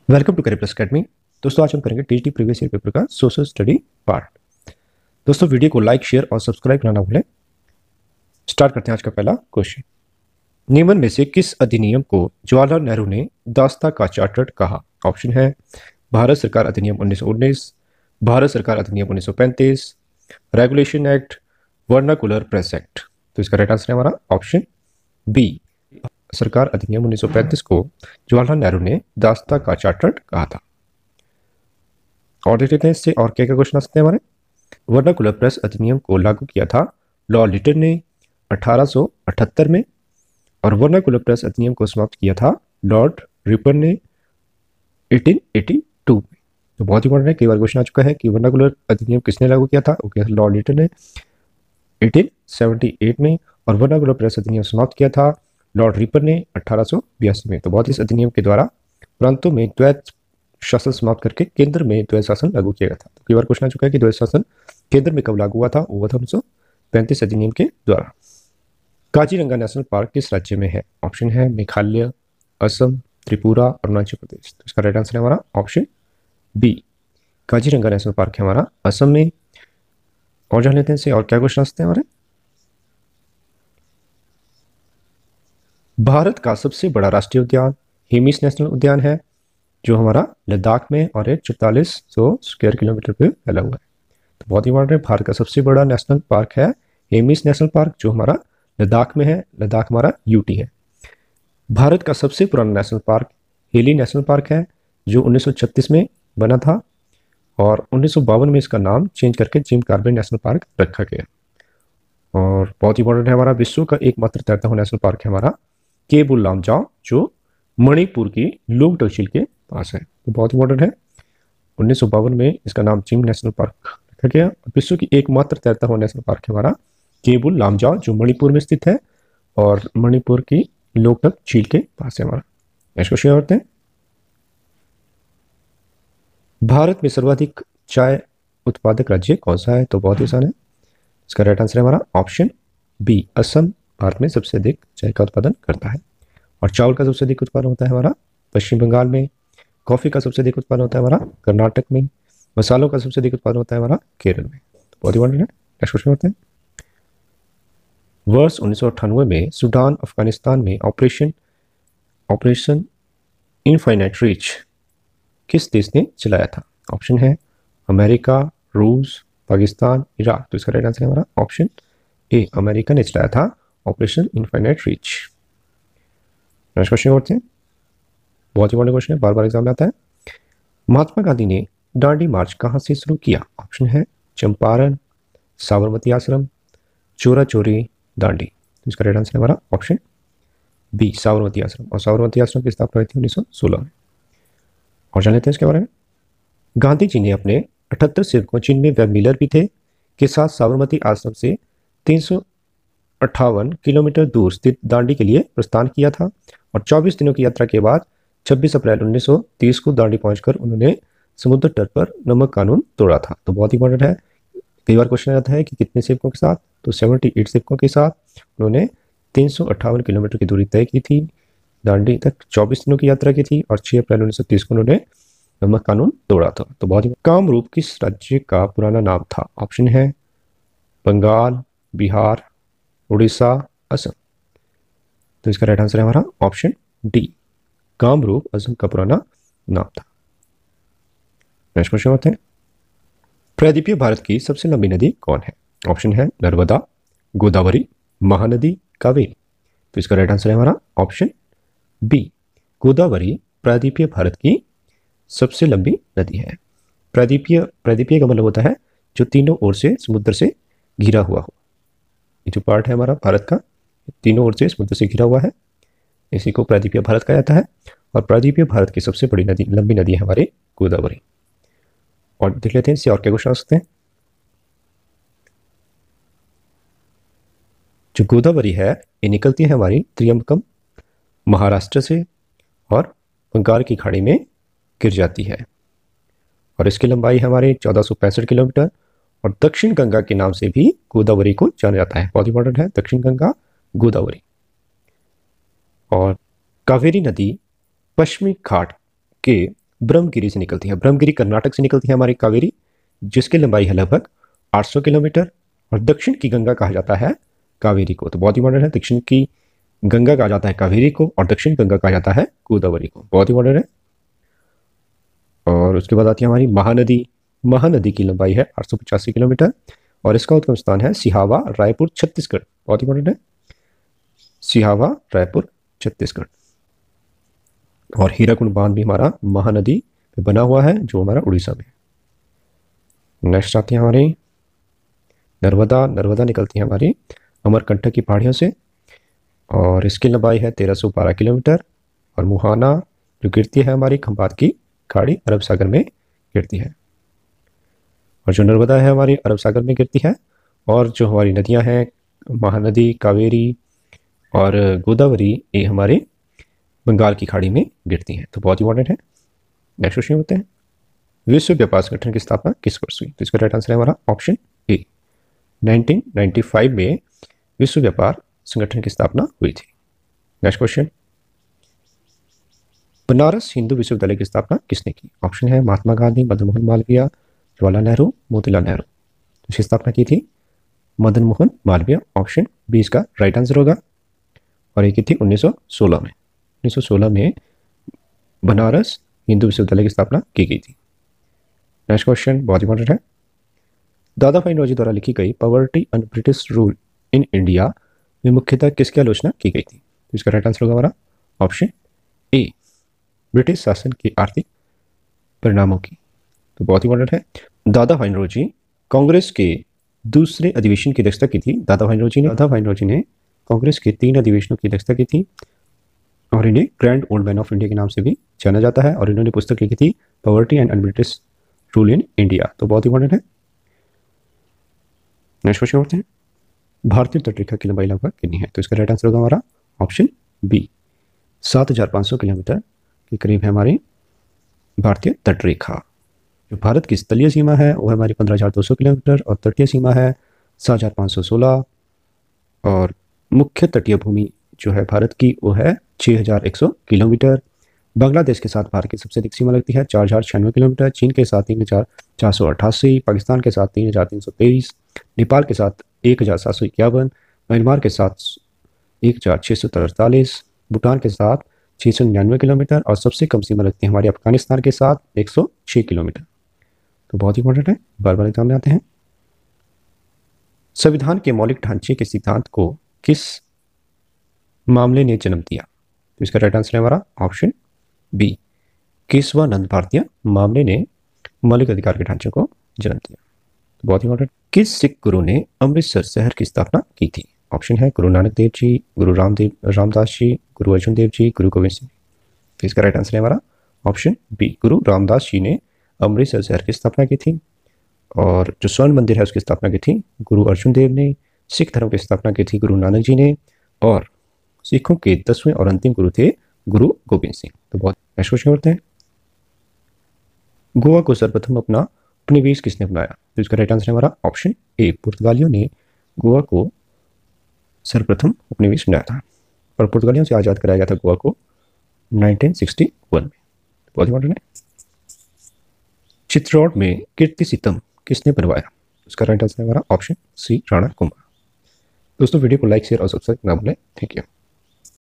Welcome to career plus academy. दोस्तों, आज हम करेंगे टीजीटी प्रीवियस ईयर पेपर का सोशल स्टडी पार्ट। दोस्तों, वीडियो को लाइक, शेयर और सब्सक्राइब करना ना भूलें। स्टार्ट करते हैं आज का पहला क्वेश्चन। निम्न में से किस अधिनियम को जवाहरलाल नेहरू ने दास्ता का चार्टर्ड कहा? ऑप्शन है भारत सरकार अधिनियम 1919, भारत सरकार अधिनियम 1935, regulation act, vernacular press act. तो इसका राइट आंसर है हमारा ऑप्शन बी, सरकार अधिनियम 1935 को जवाहरलाल नेहरू ने दास्ता का चार्टर्ड कहा था। और देख लेते हैं इससे और क्या क्या क्वेश्चन आ सकते हैं हमारे। वर्नाकुलर प्रेस अधिनियम को लागू किया था लॉर्ड लिटन ने 1878 में, और वर्नाकुलर प्रेस अधिनियम को समाप्त किया था लॉर्ड रिपन ने 1882 में। तो बहुत इंपॉर्टेंट है, कई बार क्वेश्चन आ चुका है कि वर्नाकुलर अधिनियम किसने लागू किया था। वो किया था लॉर्ड लिटन ने 1878 में, और वर्नाकुलर प्रेस अधिनियम समाप्त किया था लॉर्ड रिपन ने 1882 में। तो बहुत इस अधिनियम के द्वारा प्रांतों में द्वैत शासन समाप्त करके केंद्र में द्वैत शासन लागू किया गया था। तो कई बार क्वेश्चन आ चुका है कि द्वैत शासन केंद्र में कब लागू हुआ था। वो था 1935 अधिनियम के द्वारा। काजीरंगा नेशनल पार्क किस राज्य में है? ऑप्शन है मेघालय, असम, त्रिपुरा, अरुणाचल प्रदेश। तो इसका राइट आंसर है हमारा option B, Kaziranga national park है हमारा असम में। और जान लेते हैं इसे और क्या क्वेश्चन आ सकते हैं हमारे। भारत का सबसे बड़ा राष्ट्रीय उद्यान हेमिस नेशनल उद्यान है, जो हमारा लद्दाख में और एक 4400 स्क्वायर किलोमीटर पे फैला हुआ है। तो बहुत इंपॉर्टेंट है, भारत का सबसे बड़ा नेशनल पार्क है हेमिस नेशनल पार्क, जो हमारा लद्दाख में है। लद्दाख हमारा यूटी है। भारत का सबसे पुराना national park heli national park है, जो 1936 में बना था, और 1952 में इसका नाम चेंज करके जिम कार्बेट नेशनल पार्क रखा गया। और बहुत इंपॉर्टेंट है, हमारा विश्व का एकमात्र तैरता हुआ नेशनल पार्क है हमारा केबुल लामजाओ, जो मणिपुर की लुंगटक झील के पास है। तो बहुत इंपॉर्टेंट है, 1952 में इसका नाम जिम नेशनल पार्क रखा गया। विश्व की एकमात्र तैरता हुआ नेशनल पार्क है हमारा केबुल लामजाओ, जो मणिपुर में स्थित है, और मणिपुर की लोकटक झील के पास है हमारा। नेक्स्ट क्वेश्चन करते हैं। भारत में सर्वाधिक चाय उत्पादक राज्य कौन सा है? तो बहुत ही आसान है, इसका राइट आंसर है हमारा ऑप्शन बी, असम भारत में सबसे अधिक चाय का उत्पादन करता है। और चावल का सबसे अधिक उत्पादन होता है हमारा पश्चिम बंगाल में। कॉफी का सबसे अधिक उत्पादन होता है हमारा कर्नाटक में। मसालों का सबसे अधिक उत्पादन होता है हमारा केरल में। तो बहुत इंपॉर्टेंट है। नेक्स्ट क्वेश्चन करते हैं। वर्ष 1998 में सूडान अफगानिस्तान में ऑपरेशन ऑपरेशन इनफाइनाइट रीच किस देश ने चलाया था? ऑप्शन है अमेरिका, रूस, पाकिस्तान, इराक। तो इसका राइट आंसर है हमारा ऑप्शन ए, अमेरिका ने चलाया था operation infinite reach. Next question करते हैं। बहुत इंपॉर्टेंट क्वेश्चन है, बार बार एग्जाम में आता है। महात्मा गांधी ने दांडी मार्च कहाँ से शुरू किया? ऑप्शन है चंपारण, साबरमती आश्रम, चोरा चोरी, दांडी। तो इसका राइट आंसर है हमारा ऑप्शन बी, साबरमती आश्रम। और साबरमती आश्रम की स्थापना हुई थी 1916 में। और जान लेते हैं इसके बारे में। गांधी जी ने अपने 78 सेवकों, जिनमें वे मिलर भी थे, के साथ साबरमती आश्रम से 358 किलोमीटर दूर स्थित दांडी के लिए प्रस्थान किया था। और 24 दिनों की यात्रा के बाद 26 अप्रैल 1930 को दांडी पहुंचकर उन्होंने समुद्र तट पर नमक कानून तोड़ा था। तो बहुत इंपॉर्टेंट है, कई बार क्वेश्चन आता है कि कितने सेवकों के साथ। तो 78 सेवकों के साथ उन्होंने 358 किलोमीटर की दूरी तय की थी, दांडी तक 24 दिनों की यात्रा की थी, और 6 अप्रैल 1930 को उन्होंने नमक कानून तोड़ा था। तो बहुत ही कामरूप किस राज्य का पुराना नाम था? ऑप्शन है बंगाल, बिहार, उड़ीसा, असम। तो इसका राइट आंसर है हमारा ऑप्शन डी, कामरूप असम का पुराना नाम था। नेक्स्ट क्वेश्चन होते हैं। प्रायद्वीपीय भारत की सबसे लंबी नदी कौन है? ऑप्शन है नर्मदा, गोदावरी, महानदी, कावेरी। तो इसका राइट आंसर है हमारा ऑप्शन बी, गोदावरी प्रायद्वीपीय भारत की सबसे लंबी नदी है। प्रायद्वीपीय का मतलब होता है जो तीनों ओर से समुद्र से घिरा हुआ हो। ये जो पार्ट है हमारा भारत का, तीनों ओर से समुद्र से घिरा हुआ है, इसी को प्रायद्वीपीय भारत कहा जाता है। और प्रायद्वीपीय भारत की सबसे बड़ी नदी, लंबी नदी है हमारी गोदावरी। और देख लेते हैं इससे और क्या क्वेश्चन आ सकते हैं। जो गोदावरी है ये निकलती है हमारी त्रियंबकम महाराष्ट्र से, और बंगाल की खाड़ी में गिर जाती है। और इसकी लंबाई हमारे 1465 किलोमीटर। और दक्षिण गंगा के नाम से भी गोदावरी को जाना जाता है। बहुत इंपॉर्टेंट है, दक्षिण गंगा, गोदावरी। और कावेरी नदी पश्चिमी घाट के ब्रह्मगिरी से निकलती है। ब्रह्मगिरी कर्नाटक से निकलती है हमारी कावेरी, जिसकी लंबाई है लगभग 800 किलोमीटर। और दक्षिण की गंगा कहा जाता है कावेरी को। तो बहुत ही इंपॉर्टेंट है, दक्षिण की गंगा कहा जाता है कावेरी को और दक्षिण गंगा कहा जाता है गोदावरी को। बहुत ही इंपॉर्टेंट है। और उसके बाद आती है हमारी महानदी। महानदी की लंबाई है 885 किलोमीटर और इसका उद्गम स्थान है सिहावा, रायपुर, छत्तीसगढ़। बहुत इंपॉर्टेंट है, सिहावा, रायपुर, छत्तीसगढ़। और हीराकुंड बांध भी हमारा महानदी पे बना हुआ है, जो हमारा उड़ीसा में। नेक्स्ट आती है हमारी नर्मदा। नर्मदा निकलती है हमारी अमरकंटक की पहाड़ियों से और इसकी लंबाई है 1312 किलोमीटर। और मुहाना जो गिरती है हमारी खंबात की खाड़ी, अरब सागर में गिरती है। और जो नर्मदा है हमारी अरब सागर में गिरती है। और जो हमारी नदियां हैं महानदी, कावेरी और गोदावरी, ये हमारे बंगाल की खाड़ी में गिरती हैं। तो बहुत इंपॉर्टेंट है। नेक्स्ट क्वेश्चन होते हैं, विश्व व्यापार संगठन की स्थापना किस वर्ष हुई? तो इसका राइट आंसर है हमारा ऑप्शन ए, 1995 में विश्व व्यापार संगठन की स्थापना हुई थी। नेक्स्ट क्वेश्चन, बनारस हिंदू विश्वविद्यालय की स्थापना किसने की? ऑप्शन है महात्मा गांधी, मदन मोहन मालवीय, जवाहरलाल नेहरू, मोतीलाल नेहरू। इसकी स्थापना की थी मदन मोहन मालवीय। ऑप्शन बी इसका राइट आंसर होगा। और ये की थी 1916 में। 1916 में बनारस हिंदू विश्वविद्यालय की स्थापना की गई थी। नेक्स्ट क्वेश्चन बहुत इंपॉर्टेंट है, दादा भाई नौरोजी द्वारा लिखी गई poverty and British rule in India में मुख्यतः किसकी आलोचना की गई थी? तो इसका राइट आंसर होगा हमारा ऑप्शन ए, ब्रिटिश शासन के आर्थिक परिणामों की। तो बहुत इंपॉर्टेंट है, दादा भाई नौरोजी कांग्रेस के दूसरे अधिवेशन की अध्यक्षता की थी। दादा भाई नौरोजी ने कांग्रेस के 3 अधिवेशनों की अध्यक्षता की थी और इन्हें grand old man of India के नाम से भी जाना जाता है। और इन्होंने पुस्तक लिखी थी poverty and British rule in India. तो बहुत इंपॉर्टेंट है। नेक्स्ट क्वेश्चन होते हैं, भारतीय तटरेखा की लंबाई लगभग कितनी है? तो इसका राइट आंसर होगा हमारा ऑप्शन बी, 7500 किलोमीटर के करीब है हमारी भारतीय तटरेखा। जो भारत की स्थलीय सीमा है वो है हमारी 15,200 किलोमीटर और तटीय सीमा है 7,516। और मुख्य तटीय भूमि जो है भारत की वो है 6,100 किलोमीटर। बांग्लादेश के साथ भारत की सबसे अधिक सीमा लगती है 4,096 किलोमीटर, चीन के साथ 3,488, पाकिस्तान के साथ 3,323, नेपाल के साथ 1,751, म्यांमार के साथ 1,643, भूटान के साथ 699 किलोमीटर और सबसे कम सीमा लगती है हमारे अफगानिस्तान के साथ 106 किलोमीटर। तो बहुत इंपॉर्टेंट है, बार बार एग्जाम में आते हैं। संविधान के मौलिक ढांचे के सिद्धांत को किस मामले ने जन्म दिया? तो इसका राइट आंसर है हमारा ऑप्शन बी, केशवानंद भारतीय मामले ने मौलिक अधिकार के ढांचे को जन्म दिया। तो बहुत इंपॉर्टेंट, किस सिख गुरु ने अमृतसर शहर की स्थापना की थी? ऑप्शन है गुरु नानक देव जी, गुरु रामदास जी, गुरु अर्जुन देव जी, गुरु गोविंद सिंह। तो इसका राइट आंसर है हमारा ऑप्शन बी, गुरु रामदास जी ने अमृतसर शहर की स्थापना की थी। और जो स्वर्ण मंदिर है उसकी स्थापना की थी गुरु अर्जुन देव ने। सिख धर्म की स्थापना की थी गुरु नानक जी ने। और सिखों के 10वें और अंतिम गुरु थे गुरु गोविंद सिंह। तो बहुत नेक्स्ट क्वेश्चन करते हैं, गोवा को सर्वप्रथम अपना उपनिवेश किसने बनाया? तो इसका राइट आंसर है हमारा ऑप्शन ए, पुर्तगालियों ने गोवा को सर्वप्रथम उपनिवेश बनाया था। और पुर्तगालियों से आज़ाद कराया गया था गोवा को 1961 में। बहुत इंपॉर्टेंट है, चित्तौड़ में कीर्ति सितम किसने बनवाया? उसका राइट आंसर है हमारा ऑप्शन सी, राणा कुंभा। दोस्तों वीडियो को लाइक, शेयर और सब्सक्राइब ना भूलें। Thank you.